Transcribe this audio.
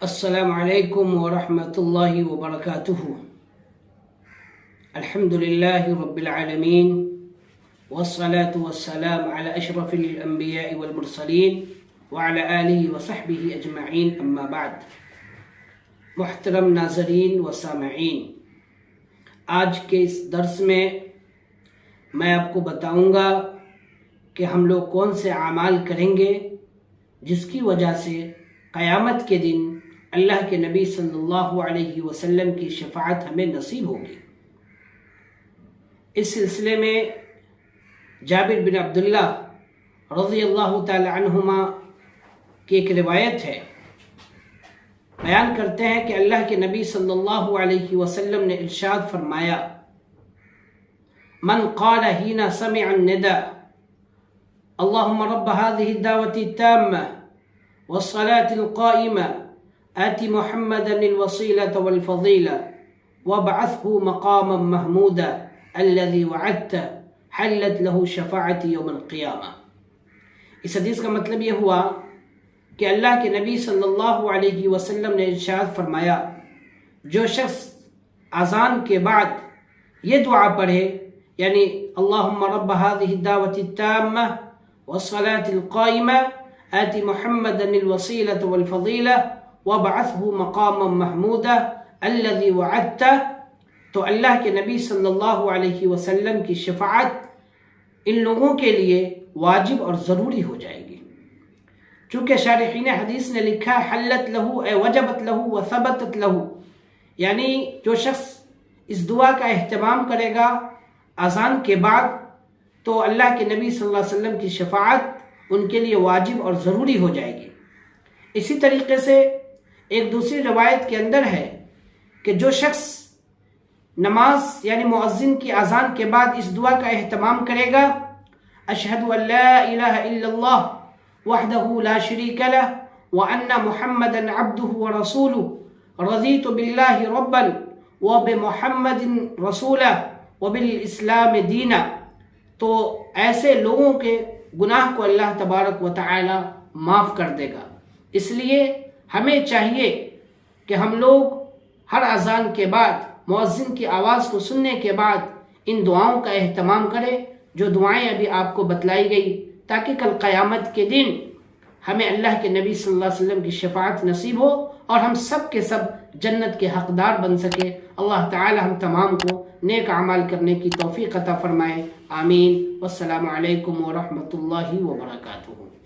السلام علیکم ورحمۃ اللہ وبرکاتہ۔ الحمد للہ رب العالمین والصلاة والسلام علی اشرف الانبیاء والمرسلین وعلی آلہ وصحبہ اجمعین، اما بعد۔ محترم ناظرین و سامعین، آج کے اس درس میں آپ کو بتاؤں گا کہ ہم لوگ کون سے اعمال کریں گے جس کی وجہ سے قیامت کے دن اللہ کے نبی صلی اللہ علیہ وسلم کی شفاعت ہمیں نصیب ہوگی۔ اس سلسلے میں جابر بن عبداللہ رضی اللہ تعالی عنہما کی ایک روایت ہے، بیان کرتے ہیں کہ اللہ کے نبی صلی اللہ علیہ وسلم نے ارشاد فرمایا، من قال حين سمع النداء اللهم رب هذه الدعوة التامة والصلاة القائمة آت محمدا الوسيلة والفضيلة وابعثه مقاما محمودا الذي وعدته حلت له شفاعتي يوم القيامة۔ اس حدیث کا مطلب یہ ہوا کہ اللہ کے نبی صلی اللہ علیہ وسلم نے ارشاد فرمایا، جو شخص اذان کے بعد یہ دعا پڑھے، یعنی اللہم رب هذه الدعوة التامة والصلاة القائمة آت محمدا الوسيلة والفضيلة وابعثه مقاما محمودا الذي وعدته، تو اللہ کے نبی صلی اللہ علیہ وسلم کی شفاعت ان لوگوں کے لیے واجب اور ضروری ہو جائے گی۔ چونکہ شارحین حدیث نے لکھا حلت له اے وجبت له وثبتت له، یعنی جو شخص اس دعا کا اہتمام کرے گا اذان کے بعد تو اللہ کے نبی صلی اللہ علیہ وسلم کی شفاعت ان کے لیے واجب اور ضروری ہو جائے گی۔ اسی طریقے سے ایک دوسری روایت کے اندر ہے کہ جو شخص نماز یعنی مؤذن کی اذان کے بعد اس دعا کا اہتمام کرے گا، اشہد ان لا الہ الا اللہ وحدہ لا شریک لہ وان محمدا عبدہ ورسولہ رضیت باللہ ربا وبمحمد رسولہ وبالاسلام دینا، تو ایسے لوگوں کے گناہ کو اللہ تبارک و تعالی معاف کر دے گا۔ اس لیے ہمیں چاہیے کہ ہم لوگ ہر اذان کے بعد مؤذن کی آواز کو سننے کے بعد ان دعاؤں کا اہتمام کریں جو دعائیں ابھی آپ کو بتلائی گئی، تاکہ کل قیامت کے دن ہمیں اللہ کے نبی صلی اللہ علیہ وسلم کی شفاعت نصیب ہو اور ہم سب کے سب جنت کے حقدار بن سکے۔ اللہ تعالی ہم تمام کو نیک اعمال کرنے کی توفیق عطا فرمائے، آمین۔ والسلام علیکم ورحمۃ اللہ وبرکاتہ۔